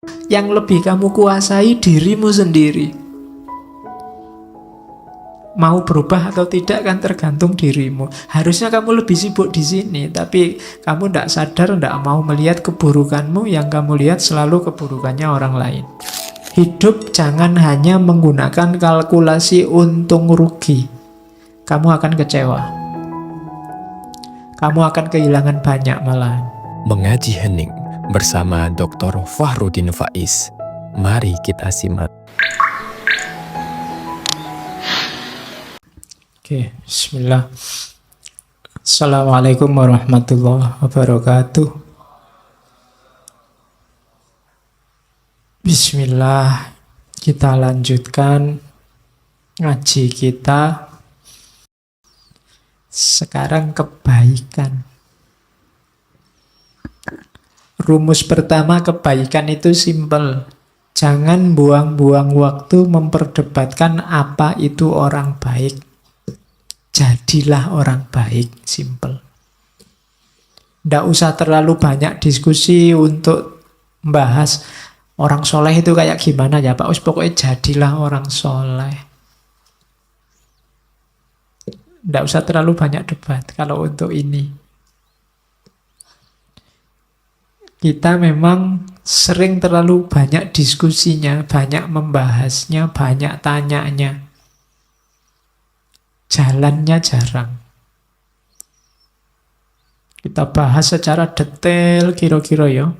Yang lebih kamu kuasai dirimu sendiri. Mau berubah atau tidak kan tergantung dirimu. Harusnya kamu lebih sibuk di sini, tapi kamu tidak sadar, tidak mau melihat keburukanmu. Yang kamu lihat selalu keburukannya orang lain. Hidup jangan hanya menggunakan kalkulasi untung rugi. Kamu akan kecewa. Kamu akan kehilangan banyak malah. Mengaji hening bersama Dr. Fahrudin Faiz. Mari kita simak. Oke, bismillah. Assalamualaikum warahmatullahi wabarakatuh. Bismillah, kita lanjutkan ngaji kita. Sekarang kebaikan. Rumus pertama kebaikan itu simpel. Jangan buang-buang waktu memperdebatkan apa itu orang baik. Jadilah orang baik, simple. Nggak usah terlalu banyak diskusi untuk membahas orang soleh itu kayak gimana ya Pak. Pokoknya jadilah orang soleh. Nggak usah terlalu banyak debat kalau untuk ini. Kita memang sering terlalu banyak diskusinya, banyak membahasnya, banyak tanyanya. Jalannya jarang. Kita bahas secara detail kira-kira ya.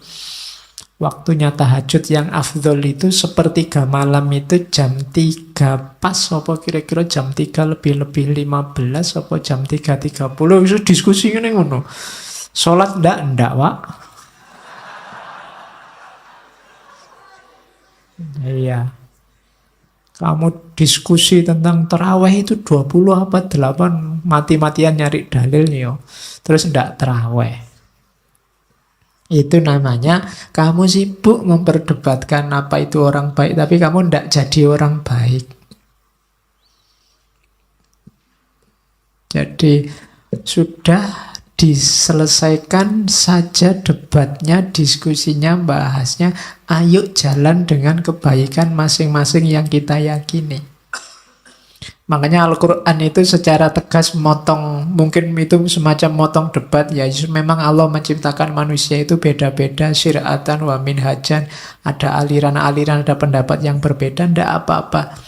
Waktunya tahajud yang afdol itu sepertiga malam itu jam 3 pas, apa kira-kira jam 3 lebih-lebih 15, apa jam 3.30. Itu diskusi ini ngono. Sholat ndak Pak. Iya. Kamu diskusi tentang terawih itu 20 apa 8, mati-matian nyari dalil yo. Terus ndak terawih. Itu namanya kamu sibuk memperdebatkan apa itu orang baik, tapi kamu ndak jadi orang baik. Jadi sudah diselesaikan saja debatnya, diskusinya, bahasnya. Ayo jalan dengan kebaikan masing-masing yang kita yakini. Makanya Al-Quran itu secara tegas motong, mungkin itu semacam motong debat. Ya memang Allah menciptakan manusia itu beda-beda, syir'atan wa minhajan. Ada aliran-aliran, ada pendapat yang berbeda, ndak apa-apa.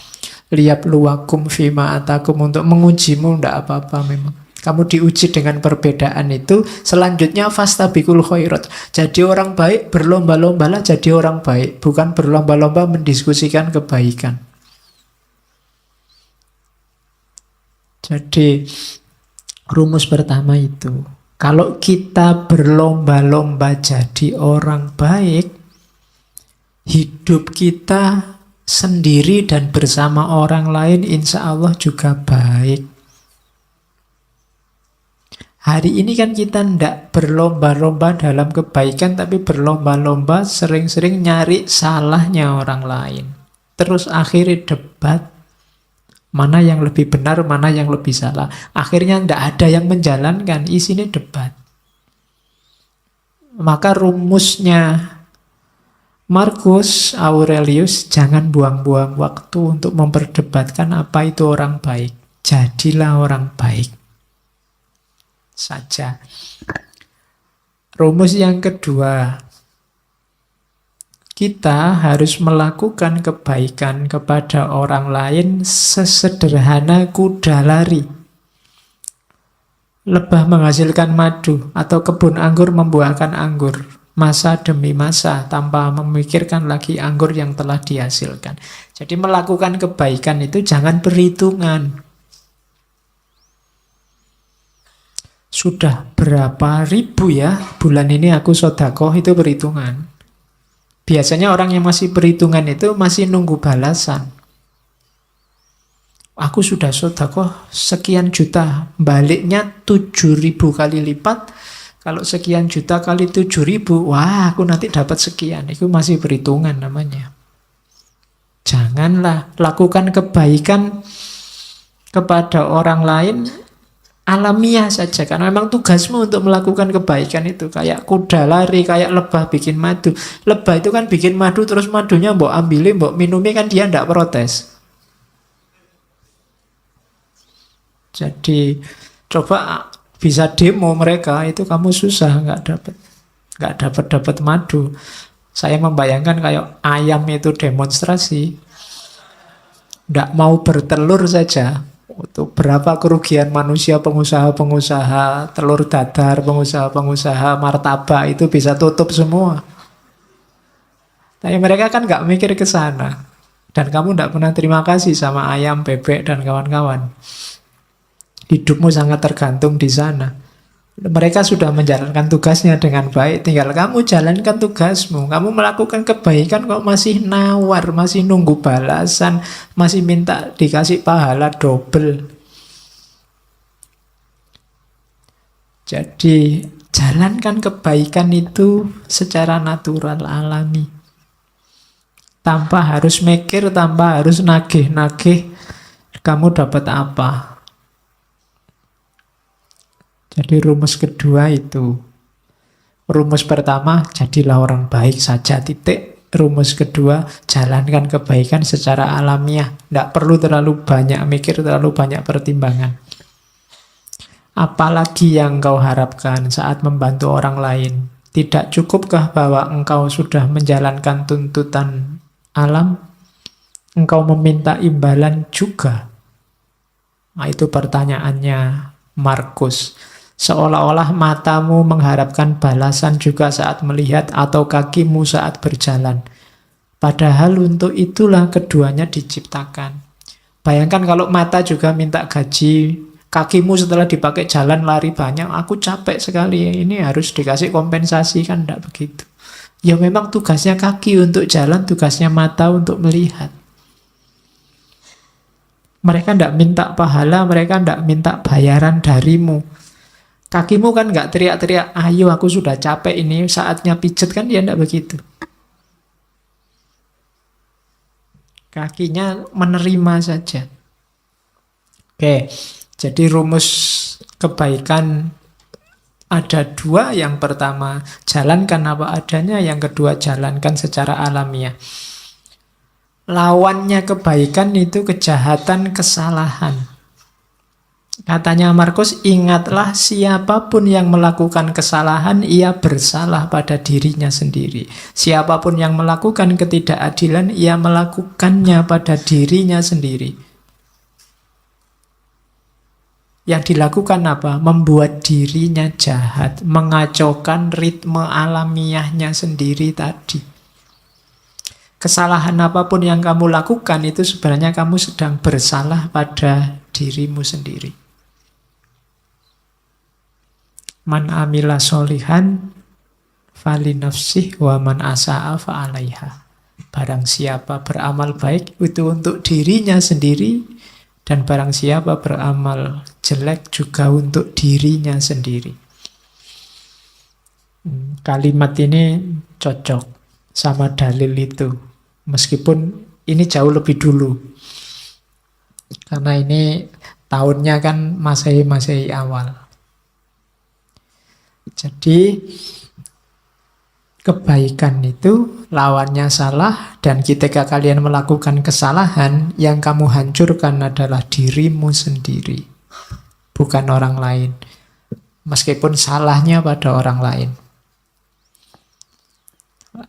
Liyabluwakum fima atakum, untuk mengujimu, ndak apa-apa memang. Kamu diuji dengan perbedaan itu. Selanjutnya fastabiqul khairat. Jadi orang baik, berlomba-lombalah jadi orang baik. Bukan berlomba-lomba mendiskusikan kebaikan. Jadi rumus pertama itu. Kalau kita berlomba-lomba jadi orang baik, hidup kita sendiri dan bersama orang lain insya Allah juga baik. Hari ini kan kita ndak berlomba-lomba dalam kebaikan, tapi berlomba-lomba sering-sering nyari salahnya orang lain. Terus akhirnya debat, mana yang lebih benar, mana yang lebih salah. Akhirnya ndak ada yang menjalankan, isinya debat. Maka rumusnya Marcus Aurelius, jangan buang-buang waktu untuk memperdebatkan apa itu orang baik. Jadilah orang baik saja. Rumus yang kedua, kita harus melakukan kebaikan kepada orang lain sesederhana kuda lari. Lebah menghasilkan madu atau kebun anggur membuahkan anggur, masa demi masa, tanpa memikirkan lagi anggur yang telah dihasilkan. Jadi melakukan kebaikan itu jangan perhitungan. Sudah berapa ribu ya bulan ini aku sedekah, itu perhitungan. Biasanya orang yang masih perhitungan itu masih nunggu balasan. Aku sudah sedekah sekian juta, baliknya 7.000 kali lipat. Kalau sekian juta kali 7.000, wah aku nanti dapat sekian. Itu masih perhitungan namanya. Janganlah lakukan kebaikan kepada orang lain alamiah saja, karena memang tugasmu untuk melakukan kebaikan itu. Kayak kuda lari, kayak lebah bikin madu. Lebah itu kan bikin madu, terus madunya mbok ambilin, mbok minumi, kan dia ndak protes. Jadi coba bisa demo mereka, itu kamu susah, nggak dapat madu. Saya membayangkan kayak ayam itu demonstrasi, nggak mau bertelur saja. Itu berapa kerugian manusia, pengusaha-pengusaha telur dadar, pengusaha-pengusaha martabak itu bisa tutup semua. Tapi mereka kan nggak mikir ke sana. Dan kamu nggak pernah terima kasih sama ayam, bebek, dan kawan-kawan. Hidupmu sangat tergantung di sana. Mereka sudah menjalankan tugasnya dengan baik, tinggal kamu jalankan tugasmu. Kamu melakukan kebaikan kok masih nawar, masih nunggu balasan, masih minta dikasih pahala double. Jadi jalankan kebaikan itu secara natural, alami. Tanpa harus mikir, tanpa harus nagih-nagih kamu dapat apa. Jadi rumus kedua itu. Rumus pertama, jadilah orang baik saja, titik. Rumus kedua, jalankan kebaikan secara alamiah. Tidak perlu terlalu banyak mikir, terlalu banyak pertimbangan. Apalagi yang kau harapkan saat membantu orang lain? Tidak cukupkah bahwa engkau sudah menjalankan tuntutan alam? Engkau meminta imbalan juga? Nah, itu pertanyaannya Markus. Seolah-olah matamu mengharapkan balasan juga saat melihat atau kakimu saat berjalan. Padahal untuk itulah keduanya diciptakan. Bayangkan kalau mata juga minta gaji, kakimu setelah dipakai jalan lari banyak, aku capek sekali, ini harus dikasih kompensasi, kan enggak begitu. Ya memang tugasnya kaki untuk jalan, tugasnya mata untuk melihat. Mereka enggak minta pahala, mereka enggak minta bayaran darimu. Kakimu kan nggak teriak-teriak, ayo aku sudah capek ini, saatnya pijet, kan dia nggak begitu. Kakinya menerima saja. Oke, jadi rumus kebaikan ada dua. Yang pertama, jalankan apa adanya. Yang kedua, jalankan secara alamiah. Lawannya kebaikan itu kejahatan, kesalahan. Katanya Markus, ingatlah siapapun yang melakukan kesalahan, ia bersalah pada dirinya sendiri. Siapapun yang melakukan ketidakadilan, ia melakukannya pada dirinya sendiri. Yang dilakukan apa? Membuat dirinya jahat, mengacaukan ritme alamiahnya sendiri tadi. Kesalahan apapun yang kamu lakukan itu sebenarnya kamu sedang bersalah pada dirimu sendiri. Man amila solihan fali nafsih wa man asa'a fa'alaiha. Barang siapa beramal baik itu untuk dirinya sendiri, dan barang siapa beramal jelek juga untuk dirinya sendiri. Kalimat ini cocok sama dalil itu, meskipun ini jauh lebih dulu, karena ini tahunnya kan Masehi awal. Jadi kebaikan itu lawannya salah, dan ketika kalian melakukan kesalahan, yang kamu hancurkan adalah dirimu sendiri, bukan orang lain. Meskipun salahnya pada orang lain.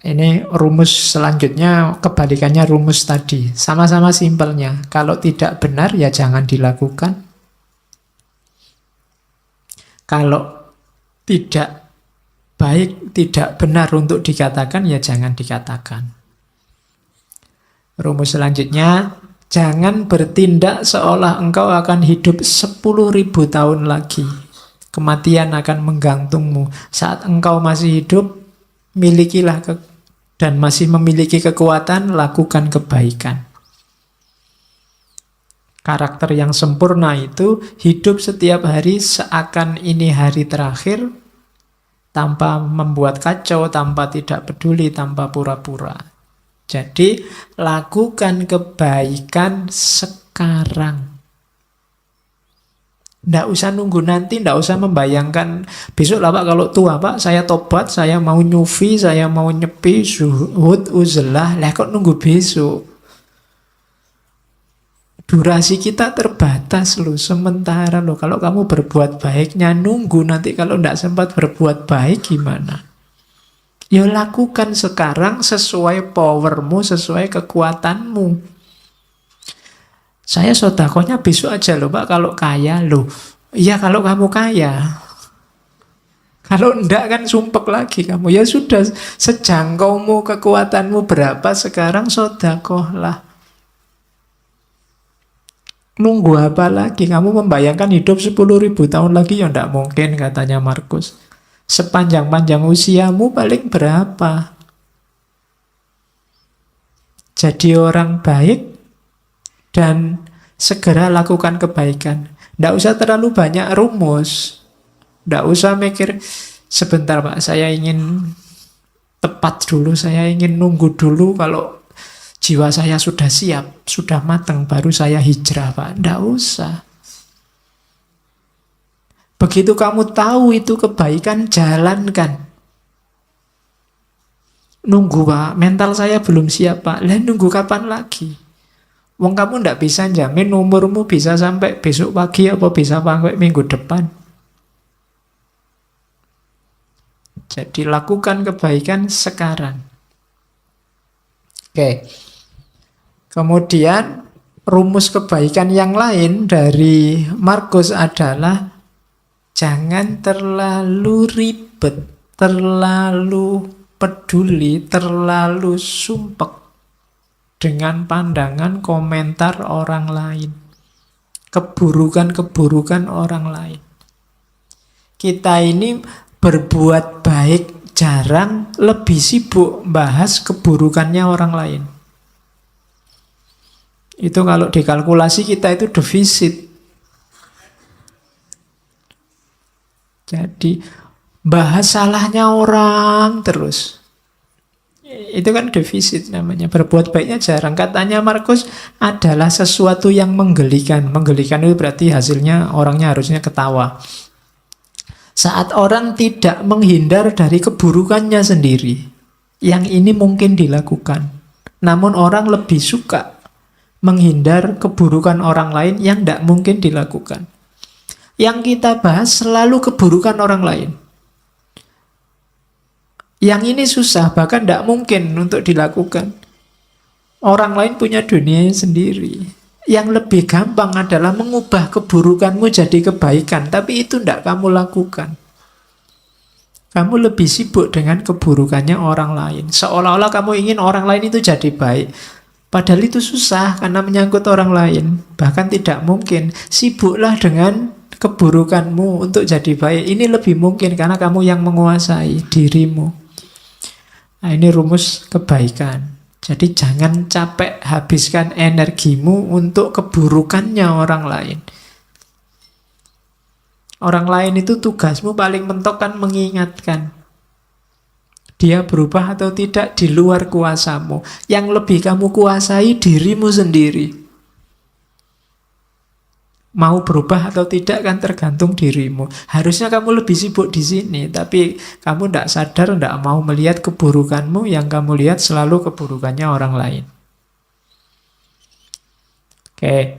Ini rumus selanjutnya, kebalikannya rumus tadi. Sama-sama simpelnya. Kalau tidak benar ya jangan dilakukan. Kalau tidak baik, tidak benar untuk dikatakan, ya jangan dikatakan. Rumus selanjutnya, jangan bertindak seolah engkau akan hidup 10.000 tahun lagi. Kematian akan menggantungmu. Saat engkau masih hidup, milikilah dan masih memiliki kekuatan, lakukan kebaikan. Karakter yang sempurna itu hidup setiap hari seakan ini hari terakhir, tanpa membuat kacau, tanpa tidak peduli, tanpa pura-pura. Jadi lakukan kebaikan sekarang. Nggak usah nunggu nanti, nggak usah membayangkan besok lah Pak kalau tua Pak, saya tobat, saya mau nyufi, saya mau nyepi, zuhud, uzlah. Lah kok nunggu besok? Durasi kita terbatas loh, sementara loh. Kalau kamu berbuat baiknya nunggu, nanti kalau nggak sempat berbuat baik gimana? Ya lakukan sekarang sesuai powermu, sesuai kekuatanmu. Saya sodakohnya besok aja loh Pak kalau kaya loh. Iya kalau kamu kaya. Kalau enggak kan sumpek lagi kamu. Ya sudah sejangkaumu kekuatanmu berapa sekarang sodakohlah. Nunggu apa lagi? Kamu membayangkan hidup 10.000 tahun lagi ya enggak mungkin katanya Markus. Sepanjang-panjang usiamu paling berapa? Jadi orang baik dan segera lakukan kebaikan. Tidak usah terlalu banyak rumus. Tidak usah mikir, sebentar Pak, saya ingin tepat dulu, saya ingin nunggu dulu kalau jiwa saya sudah siap, sudah matang, baru saya hijrah Pak. Tidak usah. Begitu kamu tahu itu kebaikan, jalankan. Nunggu Pak, mental saya belum siap Pak. Lah nunggu kapan lagi? Wong kamu ndak bisa jamin umurmu bisa sampai besok pagi apa bisa sampai minggu depan. Jadi lakukan kebaikan sekarang. Oke. Kemudian rumus kebaikan yang lain dari Markus adalah jangan terlalu ribet, terlalu peduli, terlalu sumpek dengan pandangan komentar orang lain. Keburukan-keburukan orang lain. Kita ini berbuat baik jarang, lebih sibuk bahas keburukannya orang lain. Itu kalau dikalkulasi kita itu defisit. Jadi bahas salahnya orang terus. Itu kan defisit namanya. Berbuat baiknya jarang. Katanya Markus adalah sesuatu yang menggelikan. Menggelikan itu berarti hasilnya orangnya harusnya ketawa. Saat orang tidak menghindar dari keburukannya sendiri. Yang ini mungkin dilakukan. Namun orang lebih suka menghindar keburukan orang lain yang tidak mungkin dilakukan. Yang kita bahas selalu keburukan orang lain. Yang ini susah, bahkan tidak mungkin untuk dilakukan. Orang lain punya dunianya sendiri. Yang lebih gampang adalah mengubah keburukanmu jadi kebaikan. Tapi itu tidak kamu lakukan. Kamu lebih sibuk dengan keburukannya orang lain. Seolah-olah kamu ingin orang lain itu jadi baik. Padahal itu susah karena menyangkut orang lain. Bahkan tidak mungkin. Sibuklah dengan keburukanmu untuk jadi baik. Ini lebih mungkin karena kamu yang menguasai dirimu. Nah, ini rumus kebaikan. Jadi jangan capek habiskan energimu untuk keburukannya orang lain. Orang lain itu tugasmu paling mentok kan mengingatkan. Dia berubah atau tidak di luar kuasamu. Yang lebih kamu kuasai dirimu sendiri. Mau berubah atau tidak kan tergantung dirimu. Harusnya kamu lebih sibuk di sini, tapi kamu tidak sadar, tidak mau melihat keburukanmu, yang kamu lihat selalu keburukannya orang lain. Oke,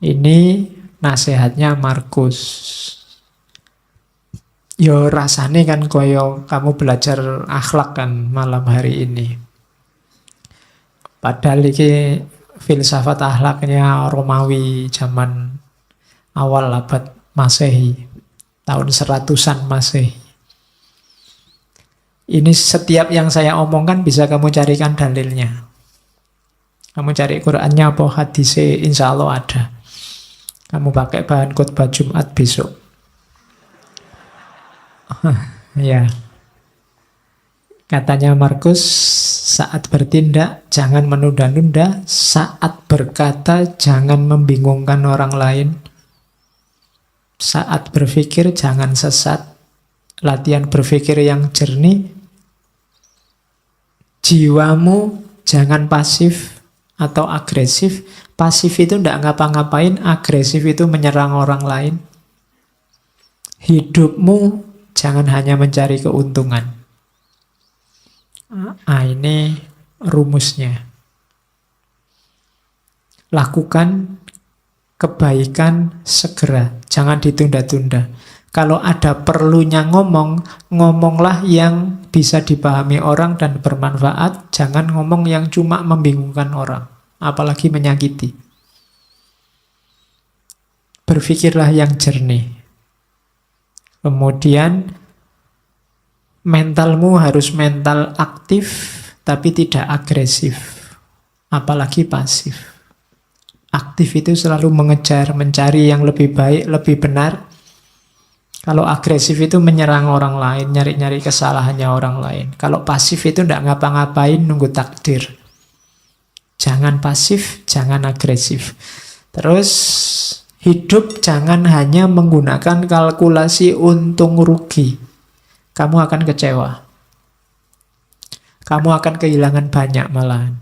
ini nasihatnya Markus. Yo rasane kan koyo kamu belajar akhlak kan malam hari ini. Padahal ini filsafat akhlaknya Romawi zaman awal abad Masehi, tahun 100-an Masehi. Ini setiap yang saya omongkan bisa kamu carikan dalilnya. Kamu cari Qur'annya apa hadisnya, insya Allah ada. Kamu pakai bahan khutbah Jumat besok. Ya. Katanya Markus, saat bertindak jangan menunda-nunda, saat berkata jangan membingungkan orang lain. Saat berpikir jangan sesat, latihan berpikir yang jernih. Jiwamu jangan pasif atau agresif. Pasif itu tidak ngapa-ngapain, agresif itu menyerang orang lain. Hidupmu jangan hanya mencari keuntungan. Ini rumusnya. Lakukan kebaikan segera, jangan ditunda-tunda. Kalau ada perlunya ngomonglah yang bisa dipahami orang dan bermanfaat. Jangan ngomong yang cuma membingungkan orang, apalagi menyakiti. Berpikirlah yang jernih. Kemudian mentalmu harus mental aktif, tapi tidak agresif, apalagi pasif. Aktif itu selalu mengejar, mencari yang lebih baik, lebih benar. Kalau agresif itu menyerang orang lain, nyari-nyari kesalahannya orang lain. Kalau pasif itu tidak ngapa-ngapain, nunggu takdir. Jangan pasif, jangan agresif. Terus hidup jangan hanya menggunakan kalkulasi untung rugi. Kamu akan kecewa. Kamu akan kehilangan banyak malahan.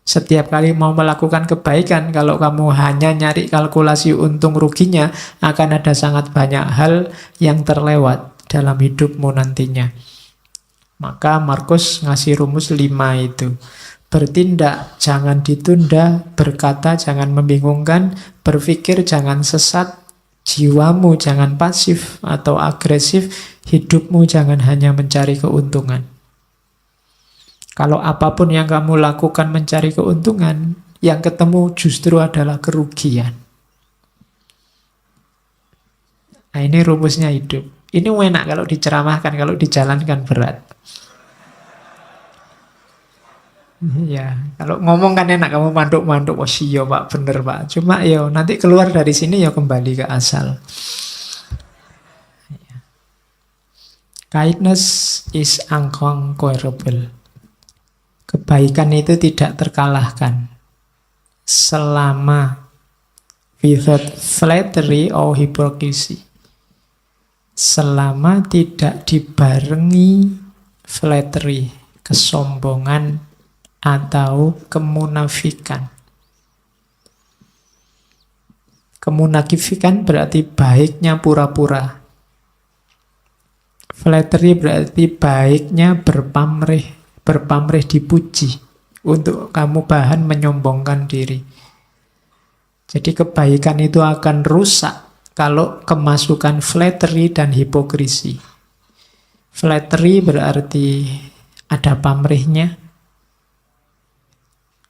Setiap kali mau melakukan kebaikan, kalau kamu hanya nyari kalkulasi untung ruginya, akan ada sangat banyak hal yang terlewat dalam hidupmu nantinya. Maka Markus ngasih rumus 5 itu. Bertindak jangan ditunda, berkata jangan membingungkan, berpikir jangan sesat, jiwamu jangan pasif atau agresif, hidupmu jangan hanya mencari keuntungan. Kalau apapun yang kamu lakukan mencari keuntungan, yang ketemu justru adalah kerugian. Nah, ini rumusnya hidup. Ini enak kalau diceramahkan, kalau dijalankan berat. Ya, kalau ngomong kan enak, kamu manduk-manduk, oh iya Pak, bener Pak. Cuma ya nanti keluar dari sini ya kembali ke asal. Kindness is unconquerable. Kebaikan itu tidak terkalahkan selama without flattery or hypocrisy. Selama tidak dibarengi flattery, kesombongan atau kemunafikan. Kemunafikan berarti baiknya pura-pura. Flattery berarti baiknya berpamrih dipuji untuk kamu bahan menyombongkan diri. Jadi kebaikan itu akan rusak kalau kemasukan flattery dan hipokrisi. Flattery berarti ada pamrihnya,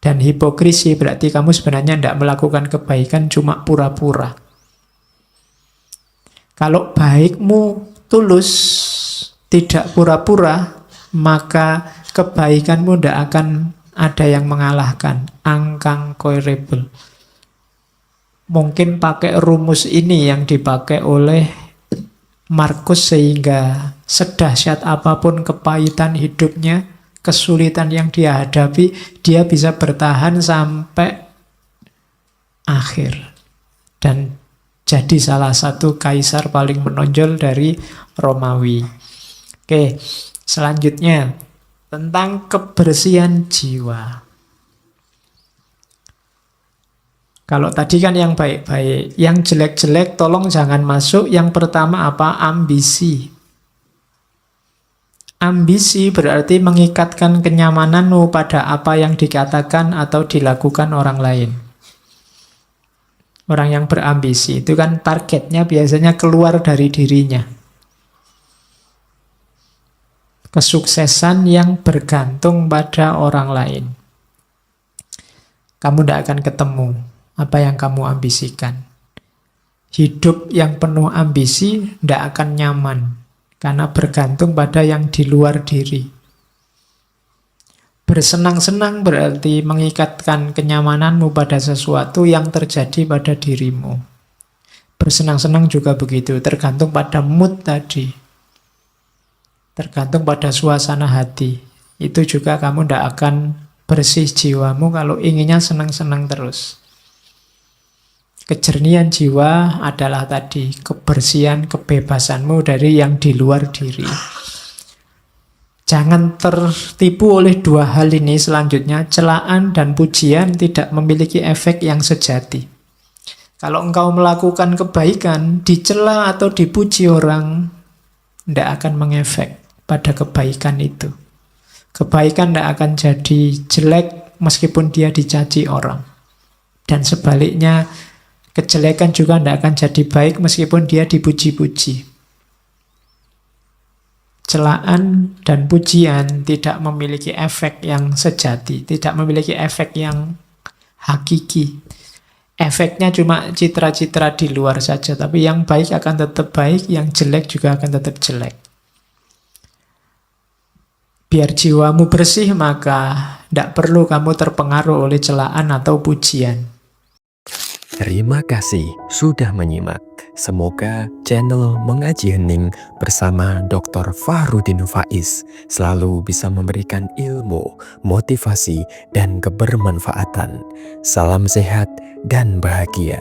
dan hipokrisi berarti kamu sebenarnya tidak melakukan kebaikan, cuma pura-pura. Kalau baikmu tulus, tidak pura-pura, maka kebaikanmu tidak akan ada yang mengalahkan. Unconquerable. Mungkin pakai rumus ini yang dipakai oleh Markus sehingga sedahsyat apapun kepahitan hidupnya, kesulitan yang dia hadapi, dia bisa bertahan sampai akhir. Dan jadi salah satu kaisar paling menonjol dari Romawi. Oke, selanjutnya tentang kebersihan jiwa. Kalau tadi kan yang baik-baik, yang jelek-jelek tolong jangan masuk. Yang pertama apa? Ambisi. Ambisi berarti mengikatkan kenyamananmu pada apa yang dikatakan atau dilakukan orang lain. Orang yang berambisi itu kan targetnya biasanya keluar dari dirinya. Kesuksesan yang bergantung pada orang lain. Kamu tidak akan ketemu apa yang kamu ambisikan. Hidup yang penuh ambisi tidak akan nyaman. Karena bergantung pada yang di luar diri. Bersenang-senang berarti mengikatkan kenyamananmu pada sesuatu yang terjadi pada dirimu. Bersenang-senang juga begitu, tergantung pada mood tadi. Tergantung pada suasana hati. Itu juga kamu tidak akan bersih jiwamu kalau inginnya senang-senang terus. Kejernihan jiwa adalah tadi kebersihan, kebebasanmu dari yang di luar diri. Jangan tertipu oleh dua hal ini selanjutnya. Celaan dan pujian tidak memiliki efek yang sejati. Kalau engkau melakukan kebaikan, dicela atau dipuji orang, tidak akan mengefek pada kebaikan itu. Kebaikan tidak akan jadi jelek meskipun dia dicaci orang. Dan sebaliknya, kejelekan juga tidak akan jadi baik meskipun dia dipuji-puji. Celaan dan pujian tidak memiliki efek yang sejati, tidak memiliki efek yang hakiki. Efeknya cuma citra-citra di luar saja, tapi yang baik akan tetap baik, yang jelek juga akan tetap jelek. Biar jiwamu bersih, maka tidak perlu kamu terpengaruh oleh celaan atau pujian. Terima kasih sudah menyimak. Semoga channel Mengaji Hening bersama Dr. Fahrudin Faiz selalu bisa memberikan ilmu, motivasi, dan kebermanfaatan. Salam sehat dan bahagia.